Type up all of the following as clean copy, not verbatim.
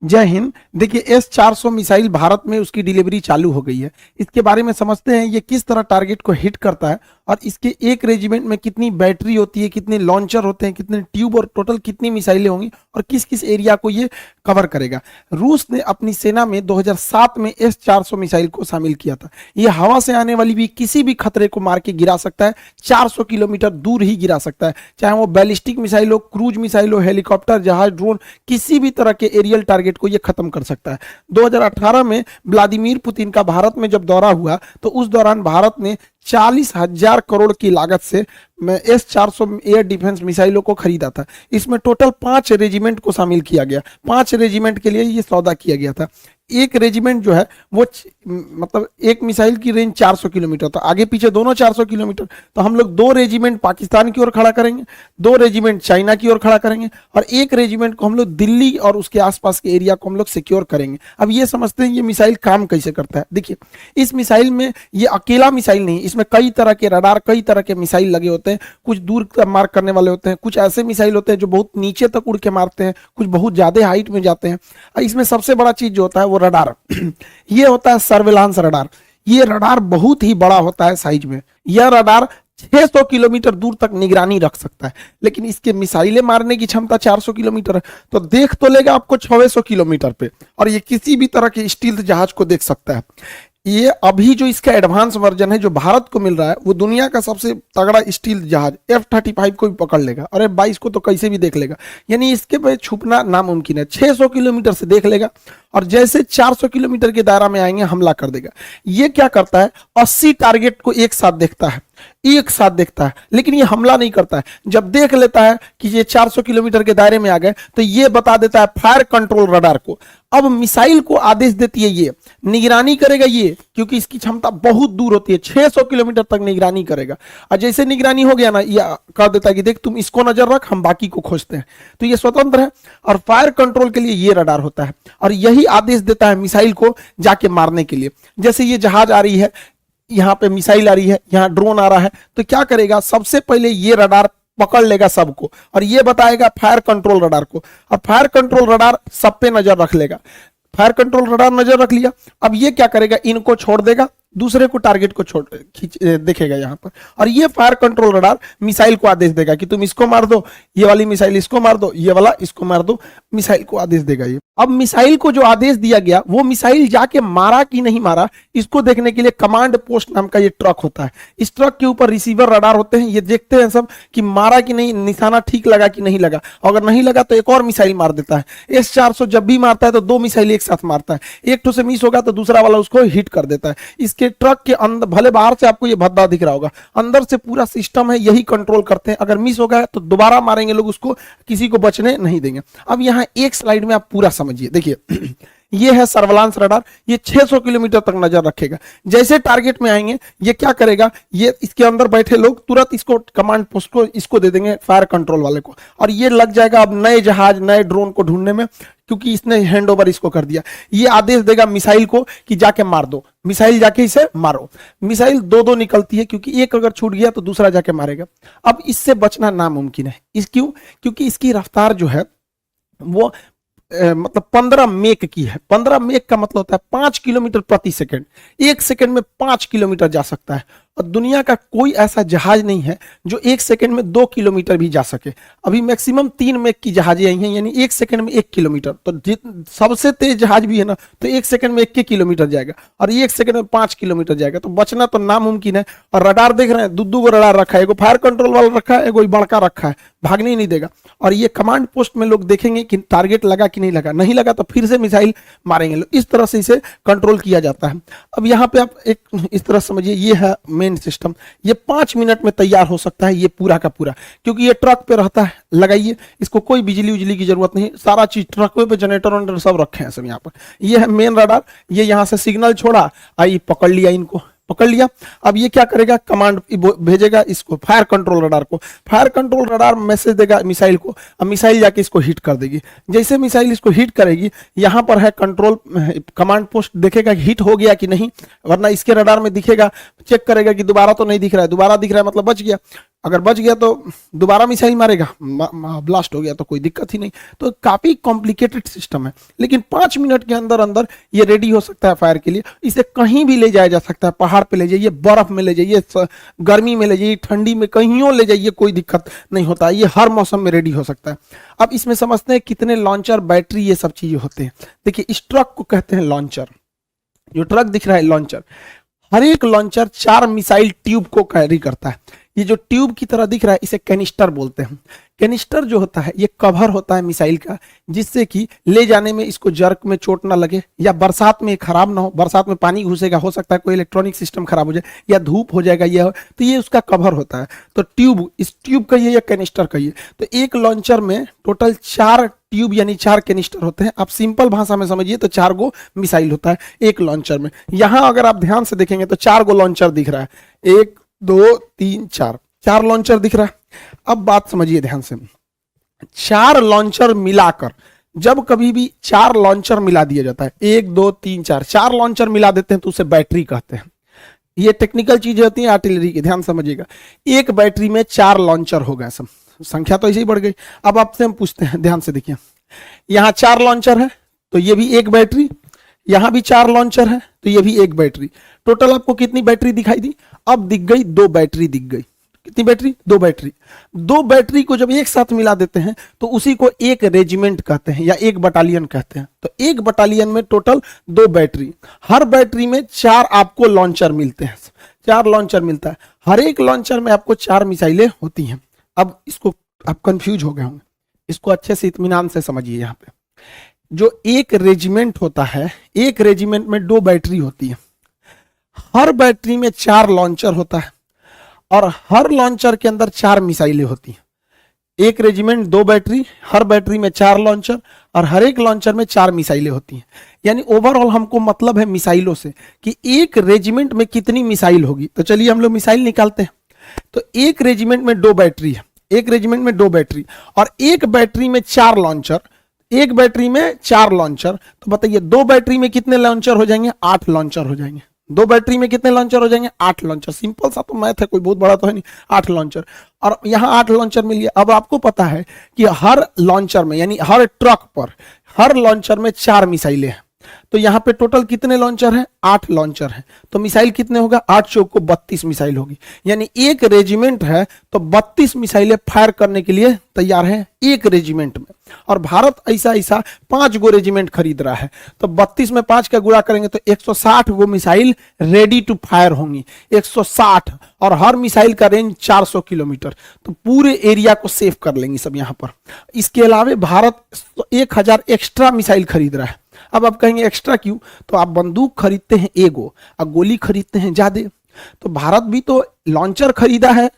जय हिंद। देखिए S-400 missile Bharat में उसकी डिलीवरी चालू हो गई है। इसके बारे में समझते हैं ये किस तरह टारगेट को हिट करता है और इसके एक रेजिमेंट में कितनी बैटरी होती है, कितने लॉन्चर होते हैं, कितने ट्यूब और टोटल कितनी मिसाइलें होंगी और किस किस एरिया को ये कवर करेगा। रूस ने अपनी सेना में 2007 में S-400 मिसाइल को शामिल किया था। ये हवा से आने वाली भी किसी भी खतरे को मार के गिरा सकता है, 400 किलोमीटर दूर ही गिरा सकता है, चाहे वो बैलिस्टिक मिसाइल हो, क्रूज मिसाइल हो, हेलीकॉप्टर, जहाज, ड्रोन, किसी भी तरह के एरियल टारगेट को ये खत्म कर सकता है। 2018 में व्लादिमीर पुतिन का भारत में जब दौरा हुआ तो उस दौरान भारत ने 40,000 करोड़ की लागत से S-400 एयर डिफेंस मिसाइलों को खरीदा था। इसमें टोटल 5 रेजिमेंट को शामिल किया गया। 5 रेजिमेंट के लिए ये सौदा किया गया था। एक रेजिमेंट जो है वो मतलब एक मिसाइल की रेंज 400 किलोमीटर, तो आगे पीछे दोनों 400 किलोमीटर, तो हम लोग 2 रेजिमेंट पाकिस्तान की ओर खड़ा करेंगे, 2 रेजिमेंट चाइना की ओर खड़ा करेंगे और एक रेजिमेंट को हम लोग दिल्ली और उसके आसपास के एरिया को हम लोग सिक्योर करेंगे। अब ये समझते हैं ये मिसाइल काम कैसे करता है। देखिए इस मिसाइल में ये अकेला मिसाइल नहीं, इसमें कई तरह के रडार, कई तरह के मिसाइल लगे होते हैं। कुछ दूर मार करने वाले होते हैं, कुछ ऐसे मिसाइल होते हैं जो बहुत नीचे तक उड़ के मारते हैं, कुछ बहुत ज्यादा हाइट में जाते हैं। इसमें सबसे बड़ा चीज जो होता है वो रडार ये होता है सर्विलांस रडार। ये रडार बहुत ही बड़ा होता है साइज में। यह रडार 600 किलोमीटर दूर तक निगरानी रख सकता है, लेकिन इसके मिसाइलें मारने की क्षमता 400 किलोमीटर है, तो देख तो लेगा आपको 600 किलोमीटर पे, और ये किसी भी तरह के स्टील्थ जहाज को देख सकता है। ये अभी जो इसका एडवांस वर्जन है जो भारत को मिल रहा है वो दुनिया का सबसे तगड़ा स्टील जहाज F-35 को भी पकड़ लेगा और F-22 को तो कैसे भी देख लेगा, यानी इसके पे छुपना नामुमकिन है। 600 किलोमीटर से देख लेगा और जैसे 400 किलोमीटर के दायरा में आएंगे हमला कर देगा। ये क्या करता है, 80 टारगेट को एक साथ देखता है, लेकिन ये हमला नहीं करता है। जब देख लेता है कि ये 400 किलोमीटर के दायरे में आ गए तो ये बता देता है फायर कंट्रोल रडार को। अब मिसाइल को आदेश देती है, ये निगरानी करेगा ये, क्योंकि इसकी क्षमता बहुत दूर होती है, 600 किलोमीटर तक निगरानी करेगा। और जैसे निगरानी हो गया ना, ये कह देता है कि देख तुम इसको नजर रख, हम बाकी को खोजते हैं। तो ये स्वतंत्र है और फायर कंट्रोल के लिए ये रडार होता है और यही आदेश देता है मिसाइल को जाके मारने के लिए। जैसे ये जहाज आ रही है, यहाँ पे मिसाइल आ रही है, यहाँ ड्रोन आ रहा है, तो क्या करेगा, सबसे पहले ये रडार पकड़ लेगा सबको और ये बताएगा फायर कंट्रोल रडार को, और फायर कंट्रोल रडार सब पे नजर रख लेगा। फायर कंट्रोल रडार नजर रख लिया, अब ये क्या करेगा, इनको छोड़ देगा, दूसरे को टारगेट को छोड़ देखेगा यहाँ पर, और ये फायर कंट्रोल रडार मिसाइल को आदेश देगा कि तुम इसको मार दो, ये वाली मिसाइल इसको मार दो, ये वाला इसको मार दो, मिसाइल को आदेश देगा ये। अब मिसाइल को जो आदेश दिया गया वो मिसाइल जाके मारा कि नहीं मारा इसको देखने के लिए कमांड पोस्ट नाम का ये ट्रक होता है। इस ट्रक के ऊपर रिसीवर रडार होते हैं, ये देखते हैं सब कि मारा कि नहीं, निशाना ठीक लगा कि नहीं लगा। अगर नहीं लगा तो एक और मिसाइल मार देता है। S-400 जब भी मारता है तो 2 मिसाइल एक साथ मारता है, एक ठो से मिस होगा तो दूसरा वाला उसको हिट कर देता है। इसके ट्रक के अंदर, भले बाहर से आपको ये भद्दा दिख रहा होगा, अंदर से पूरा सिस्टम है, यही कंट्रोल करते हैं। अगर मिस हो गया तो दोबारा मारेंगे लोग उसको, किसी को बचने नहीं देंगे। अब यहाँ एक स्लाइड में आप पूरा समझिए। देखिए ये है सर्विलांस रडार, ये 600 किलोमीटर तक नजर रखेगा। जैसे टारगेट में आएंगे ये क्या करेगा, ये इसके अंदर बैठे लोग तुरंत इसको कमांड पोस्ट को इसको दे देंगे फायर कंट्रोल वाले को, और ये लग जाएगा अब नए जहाज, नए ड्रोन को ढूंढने में, क्योंकि इसने हैंड ओवर इसको कर दिया। ये आदेश देगा मिसाइल को कि जाके मार दो, मिसाइल जाके इसे मारो। मिसाइल 2-2 निकलती है, क्योंकि एक अगर छूट गया तो दूसरा जाके मारेगा। अब इससे बचना नामुमकिन है। क्यों? क्योंकि इसकी रफ्तार जो है वो मतलब 15 मेक की है। 15 मेक का मतलब होता है 5 किलोमीटर प्रति सेकंड। 1 सेकंड में 5 किलोमीटर जा सकता है, और दुनिया का कोई ऐसा जहाज नहीं है जो 1 सेकंड में 2 किलोमीटर भी जा सके। अभी मैक्सिमम 3 मेक की जहाजें आई हैं, यानी 1 सेकंड में 1 किलोमीटर। तो सबसे तेज जहाज भी है ना, तो 1 सेकंड में 1 किलोमीटर जाएगा, और 1 सेकंड में 5 किलोमीटर जाएगा। तो बचना तो नामुमकिन है। और रडार देख रहे हैं, 2-2 रडार रखा है, एगो फायर कंट्रोल वाला रखा है, एगो बड़का रखा है, भागने ही नहीं देगा। और ये कमांड पोस्ट में लोग देखेंगे कि टारगेट लगा कि नहीं लगा, नहीं लगा तो फिर से मिसाइल मारेंगे लोग। इस तरह से इसे कंट्रोल किया जाता है। अब यहाँ पे आप एक इस तरह समझिए, ये है मेन सिस्टम। ये 5 मिनट में तैयार हो सकता है, ये पूरा का पूरा, क्योंकि ये ट्रक पे रहता है। लगाइए, इसको कोई बिजली उजली की जरूरत नहीं, सारा चीज ट्रक पे जनरेटर वनरेटर सब रखे हैं सब यहाँ पर। ये है मेन रडार, ये यहाँ से सिग्नल छोड़ा, आई पकड़ लिया, इनको पकड़ लिया। अब ये क्या करेगा, कमांड भेजेगा इसको, फायर कंट्रोल रडार को। फायर कंट्रोल रडार मैसेज देगा मिसाइल को, अब मिसाइल जाके इसको हिट कर देगी। जैसे मिसाइल इसको हिट करेगी, यहाँ पर है कंट्रोल कमांड पोस्ट, देखेगा हिट हो गया कि नहीं, वरना इसके रडार में दिखेगा, चेक करेगा कि दोबारा तो नहीं दिख रहा है, दोबारा दिख रहा है मतलब बच गया। अगर बच गया तो दोबारा मिसाइल मारेगा, ब्लास्ट हो गया तो कोई दिक्कत ही नहीं। तो काफी कॉम्प्लिकेटेड सिस्टम है, लेकिन 5 मिनट के अंदर अंदर ये रेडी हो सकता है फायर के लिए। इसे कहीं भी ले जाया जा सकता है, पहाड़ पे ले जाइए, बर्फ में ले जाइए, गर्मी में ले जाइए, ठंडी में, कहीं ले जाइए, कोई दिक्कत नहीं होता, ये हर मौसम में रेडी हो सकता है। अब इसमें समझते हैं कितने लॉन्चर, बैटरी, ये सब चीजें होते हैं। देखिए इस ट्रक को कहते हैं लॉन्चर, जो ट्रक दिख रहा है लॉन्चर। हर एक लॉन्चर 4 मिसाइल ट्यूब को कैरी करता है। ये जो ट्यूब की तरह दिख रहा है इसे कैनिस्टर बोलते हैं। कैनिस्टर जो होता है ये कवर होता है मिसाइल का, जिससे कि ले जाने में इसको जर्क में चोट ना लगे, या बरसात में खराब ना हो। बरसात में पानी घुसेगा, हो सकता है कोई इलेक्ट्रॉनिक सिस्टम खराब हो जाए, या धूप हो जाएगा, ये तो ये उसका कवर होता है। तो ट्यूब, इस ट्यूब कहिए या कैनिस्टर कहिए। तो एक लॉन्चर में टोटल 4 ट्यूब यानी 4 कैनिस्टर होते हैं। आप सिंपल भाषा में समझिए तो 4 गो मिसाइल होता है एक लॉन्चर में। यहां अगर आप ध्यान से देखेंगे तो 4 गो लॉन्चर दिख रहा है, 1 2 3 4 लॉन्चर दिख रहा है। अब बात समझिए ध्यान से, 4 लॉन्चर मिलाकर, जब कभी भी 4 लॉन्चर मिला दिया जाता है, 1 2 3 4 लॉन्चर मिला देते हैं तो उसे बैटरी कहते हैं। ये टेक्निकल चीजें होती हैं आर्टिलरी की, ध्यान समझिएगा। एक बैटरी में 4 लॉन्चर हो गए, सब संख्या तो ऐसे ही बढ़ गई। अब आपसे हम पूछते हैं, ध्यान से देखिए, यहां 4 लॉन्चर है तो ये भी एक बैटरी, यहां भी 4 लॉन्चर है तो ये भी एक बैटरी। टोटल आपको कितनी बैटरी दिखाई दी? अब दिख गई 2 बैटरी दिख गई। कितनी बैटरी? 2 बैटरी। 2 बैटरी को जब एक साथ मिला देते हैं तो उसी को एक रेजिमेंट कहते हैं या एक बटालियन कहते हैं। तो एक बटालियन में टोटल 2 बैटरी, हर बैटरी में 4 आपको लॉन्चर मिलते हैं, 4 लॉन्चर मिलता है। हर एक लॉन्चर में आपको 4 मिसाइलें होती हैं। अब इसको आप कंफ्यूज हो गए होंगे, इसको अच्छे से इत्मीनान से समझिए। यहाँ पे जो एक रेजिमेंट होता है, एक रेजिमेंट में 2 बैटरी होती है, हर बैटरी में 4 लॉन्चर होता है और हर लॉन्चर के अंदर 4 मिसाइलें होती हैं। एक रेजिमेंट 2 बैटरी, हर बैटरी में 4 लॉन्चर और हर एक लॉन्चर में 4 मिसाइलें होती हैं। यानी ओवरऑल हमको मतलब है मिसाइलों से कि एक रेजिमेंट में कितनी मिसाइल होगी। तो चलिए हम लोग मिसाइल निकालते हैं। तो एक रेजिमेंट में 2 बैटरी है, एक रेजिमेंट में 2 बैटरी और एक बैटरी में 4 लॉन्चर, एक बैटरी में 4 लॉन्चर। तो बताइए 2 बैटरी में कितने लॉन्चर हो जाएंगे? 8 लॉन्चर हो जाएंगे। 2 बैटरी में कितने लॉन्चर हो जाएंगे? 8 लॉन्चर। सिंपल सा तो मैथ है, कोई बहुत बड़ा तो है नहीं। 8 लॉन्चर, और यहां 8 लॉन्चर मिल गया। अब आपको पता है कि हर लॉन्चर में यानी हर ट्रक पर, हर लॉन्चर में 4 मिसाइलें हैं। तो यहां पे टोटल कितने लॉन्चर हैं? 8 लॉन्चर हैं। तो मिसाइल कितने होगा? 8 चौक को 32 मिसाइल होगी। यानी एक रेजिमेंट है तो 32 मिसाइलें फायर करने के लिए तैयार है एक रेजिमेंट में। और भारत ऐसा 5 गो रेजिमेंट खरीद रहा है, तो 32 में 5 का गुणा करेंगे तो 160 गो मिसाइल रेडी टू फायर होंगी। 160, और हर मिसाइल का रेंज 400 किलोमीटर। तो पूरे एरिया को सेव कर लेंगे सब यहां पर। इसके अलावा भारत 1000 एक्स्ट्रा मिसाइल खरीद रहा है। अब आप कहेंगे एक्स्ट्रा क्यों? तो आप बंदूक खरीदते हैं एगो और गोली खरीदते हैं ज्यादा। तो भारत भी तो लॉन्चर खरीदा है,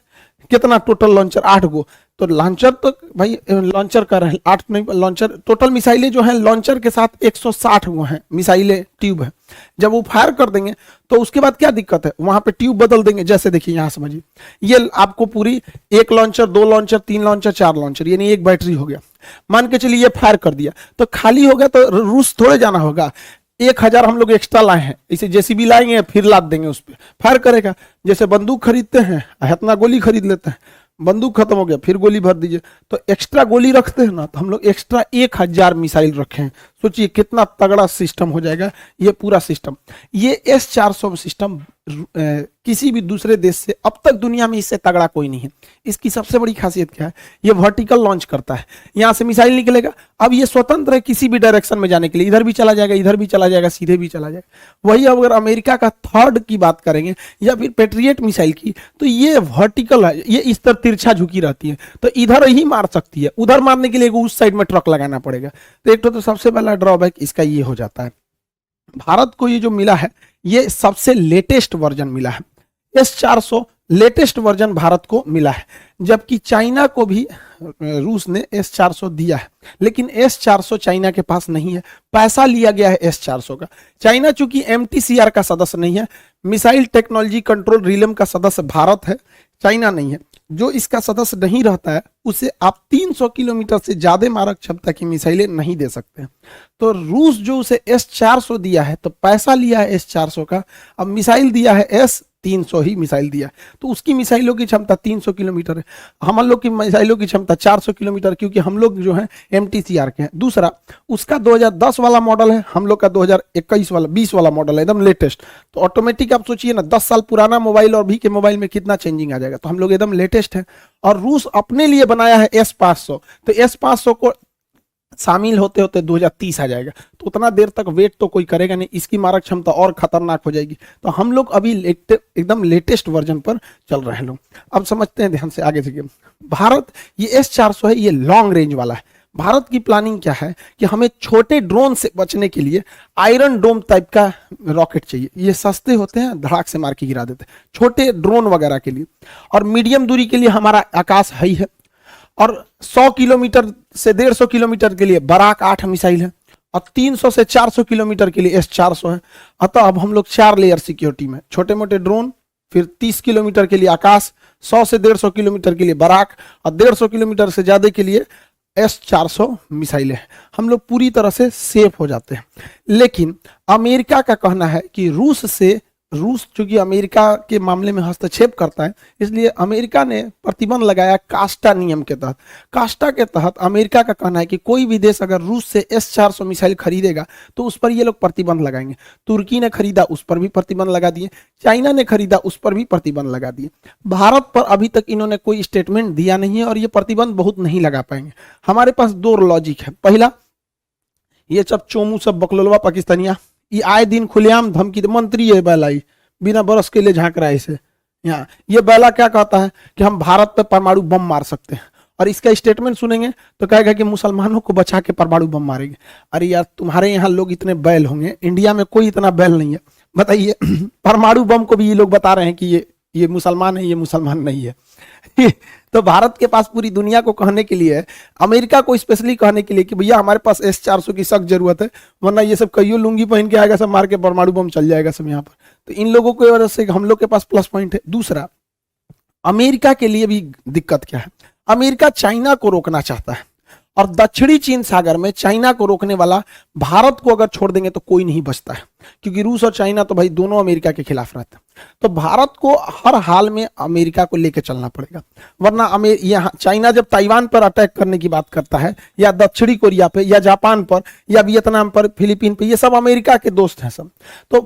कितना टोटल लॉन्चर? 8 गो। तो लॉन्चर तो भाई लॉन्चर कर रहे हैं 8 नहीं, लॉन्चर टोटल मिसाइलें जो हैं लॉन्चर के साथ 160 गो हैं मिसाइलें, ट्यूब है। जब वो फायर कर देंगे तो उसके बाद क्या दिक्कत है? वहां पे ट्यूब बदल देंगे। जैसे देखिए यहां समझिए, ये आपको पूरी 1 लॉन्चर, 2 लॉन्चर, 3 लॉन्चर, 4 लॉन्चर, यानी एक बैटरी हो गया। मान के चलिए ये फायर कर दिया तो खाली हो गया, तो रूस थोड़े जाना होगा। 1000 हम लोग एक्स्ट्रा लाए हैं, इसे जेसीबी लाएंगे फिर लाद देंगे, उस पर फायर करेगा। जैसे बंदूक खरीदते हैं, इतना गोली खरीद लेते हैं, बंदूक खत्म हो गया फिर गोली भर दीजिए। तो एक्स्ट्रा गोली रखते हैं ना, तो हम लोग एक्स्ट्रा 1000 मिसाइल रखे हैं। सोचिए कितना तगड़ा सिस्टम हो जाएगा ये पूरा सिस्टम। ये S-400 सिस्टम किसी भी दूसरे देश से अब तक दुनिया में इससे तगड़ा कोई नहीं है। इसकी सबसे बड़ी खासियत क्या है? ये वर्टिकल लॉन्च करता है, यहां से मिसाइल निकलेगा। अब ये स्वतंत्र है किसी भी डायरेक्शन में जाने के लिए, इधर भी चला जाएगा, इधर भी चला जाएगा, सीधे भी चला जाएगा। वही अगर अमेरिका का थर्ड की बात करेंगे या फिर पेट्रियट मिसाइल की, तो ये वर्टिकल है, ये इस तरह तिरछा झुकी रहती है, तो इधर ही मार सकती है। उधर मारने के लिए उस साइड में ट्रक लगाना पड़ेगा। तो एक तो सबसे पहला ड्रॉबैक इसका ये हो जाता है। भारत को ये जो मिला है ये सबसे लेटेस्ट वर्जन मिला है। S-400 लेटेस्ट वर्जन भारत को मिला है, जबकि चाइना को भी रूस ने S-400 दिया है, लेकिन S-400 चाइना के पास नहीं है। पैसा लिया गया है S-400 का। चाइना चूंकि MTCR का सदस्य नहीं है, मिसाइल टेक्नोलॉजी कंट्रोल रिलम का सदस्य भारत है, चाइना नहीं है। जो इसका सदस्य नहीं रहता है उसे आप 300 किलोमीटर से ज्यादा मारक क्षमता की मिसाइलें नहीं दे सकते हैं। तो रूस जो उसे S-400 दिया है, तो पैसा लिया है S-400 का, अब मिसाइल दिया है S-300 ही मिसाइल दिया है, तो उसकी मिसाइलों की क्षमता 300 किलोमीटर है, हम लोग की मिसाइलों की क्षमता 400 किलोमीटर, क्योंकि हम लोग जो है MTCR के हैं। दूसरा, उसका 2010 वाला मॉडल है, हम लोग का 2021 वाला 20 वाला मॉडल है, एकदम लेटेस्ट। तो ऑटोमेटिक आप सोचिए ना, 10 साल पुराना मोबाइल और अभी के मोबाइल में कितना चेंजिंग आ जाएगा। तो हम लोग एकदम लेटेस्ट है। और रूस अपने लिए बनाया है S-500, तो S-500 को शामिल होते होते 2030 आ जाएगा। तो उतना देर तक वेट तो कोई करेगा नहीं, इसकी मारक क्षमता और खतरनाक हो जाएगी। तो हम लोग अभी एकदम लेटेस्ट वर्जन पर चल रहे हैं लोग। अब समझते हैं ध्यान से आगे से। भारत, ये S-400 है, ये लॉन्ग रेंज वाला है। भारत की प्लानिंग क्या है कि हमें छोटे ड्रोन से बचने के लिए आयरन डोम टाइप का रॉकेट चाहिए। ये सस्ते होते हैं, धड़ाक से मार के गिरा देते हैं, छोटे ड्रोन वगैरह के लिए। और मीडियम दूरी के लिए हमारा आकाश है ही है। और 100 किलोमीटर से 150 किलोमीटर के लिए बराक 8 मिसाइल है, और 300 से 400 किलोमीटर के लिए S-400 है। अतः अब हम लोग 4 लेयर सिक्योरिटी में, छोटे मोटे ड्रोन, फिर 30 किलोमीटर के लिए आकाश, 100 से 150 किलोमीटर के लिए बराक, और 150 किलोमीटर से ज्यादा के लिए S-400 मिसाइलें, हम लोग पूरी तरह से सेफ हो जाते हैं। लेकिन अमेरिका का कहना है कि रूस चूंकि अमेरिका के मामले में हस्तक्षेप करता है, इसलिए अमेरिका ने प्रतिबंध लगाया कास्टा नियम के तहत। कास्टा के तहत अमेरिका का कहना है कि कोई भी देश अगर रूस से S-400 मिसाइल खरीदेगा तो उस पर ये लोग प्रतिबंध लगाएंगे। तुर्की ने खरीदा, उस पर भी प्रतिबंध लगा दिए। चाइना ने खरीदा, उस पर भी प्रतिबंध लगा दिए। भारत पर अभी तक इन्होंने कोई स्टेटमेंट दिया नहीं है, और ये प्रतिबंध बहुत नहीं लगा पाएंगे। हमारे पास 2 लॉजिक है। पहला, ये सब चोमू सब बकलोलवा पाकिस्तानिया, ये आए दिन खुलेआम धमकी, मंत्री है बैलाई, बिना बरस के लिए झांक रहा है इसे यहाँ। ये बैला क्या कहता है कि हम भारत पे परमाणु बम मार सकते हैं, और इसका स्टेटमेंट सुनेंगे तो कहेगा कि मुसलमानों को बचा के परमाणु बम मारेंगे। अरे यार, तुम्हारे यहाँ लोग इतने बैल होंगे, इंडिया में कोई इतना बैल नहीं है, बताइए। परमाणु बम को भी ये लोग बता रहे हैं कि ये मुसलमान है, ये मुसलमान नहीं है। तो भारत के पास पूरी दुनिया को कहने के लिए, अमेरिका को स्पेशली कहने के लिए कि भैया हमारे पास S-400 की सख्त जरूरत है, वरना ये सब कईयों लुंगी पहन के आएगा, सब मार के परमाणु बम चल जाएगा सब यहाँ पर। तो इन लोगों की वजह से हम लोग के पास प्लस पॉइंट है। दूसरा, अमेरिका के लिए भी दिक्कत क्या है, अमेरिका चाइना को रोकना चाहता है, और दक्षिणी चीन सागर में चाइना को रोकने वाला भारत को अगर छोड़ देंगे तो कोई नहीं बचता है, क्योंकि रूस और चाइना तो भाई दोनों अमेरिका के खिलाफ रहते हैं। तो भारत को हर हाल में अमेरिका को लेकर चलना पड़ेगा, वरना यहाँ चाइना जब ताइवान पर अटैक करने की बात करता है, या दक्षिणी कोरिया पे, या जापान पर, या वियतनाम पर, फिलीपीन पे, ये सब अमेरिका के दोस्त हैं सब। तो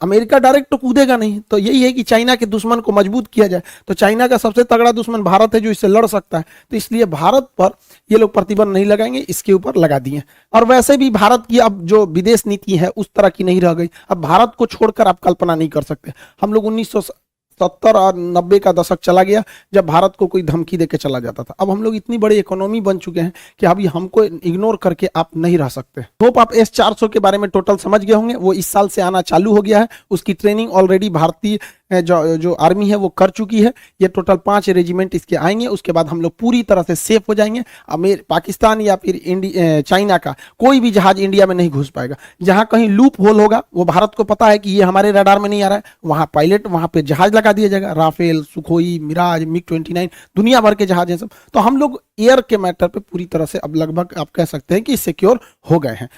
अमेरिका डायरेक्ट तो कूदेगा नहीं। तो यही है कि चाइना के दुश्मन को मजबूत किया जाए। तो चाइना का सबसे तगड़ा दुश्मन भारत है, जो इससे लड़ सकता है। तो इसलिए भारत पर ये लोग प्रतिबंध नहीं लगाएंगे, इसके ऊपर लगा दिए। और वैसे भी भारत की अब जो विदेश नीति है उस तरह की नहीं रह गई। अब भारत को छोड़कर आप कल्पना नहीं कर सकते। हम लोग 1970 और 90 का दशक चला गया जब भारत को कोई धमकी देके चला जाता था। अब हम लोग इतनी बड़ी इकोनॉमी बन चुके हैं कि अभी हमको इग्नोर करके आप नहीं रह सकते। होप आप S-400 के बारे में टोटल समझ गए होंगे। वो इस साल से आना चालू हो गया है, उसकी ट्रेनिंग ऑलरेडी भारतीय जो आर्मी है वो कर चुकी है। ये टोटल 5 रेजिमेंट इसके आएंगे, उसके बाद हम लोग पूरी तरह से सेफ हो जाएंगे। पाकिस्तान या फिर चाइना का कोई भी जहाज इंडिया में नहीं घुस पाएगा। जहां कहीं लूप होल होगा, वो भारत को पता है कि ये हमारे रडार में नहीं आ रहा है, वहां पायलट, वहां पे जहाज लगा दिया जाएगा। राफेल, सुखोई, मिराज, MiG-29, दुनिया भर के जहाज हैं सब। तो हम लोग एयर के मैटर पे पूरी तरह से अब लगभग आप कह सकते हैं कि सिक्योर हो गए हैं।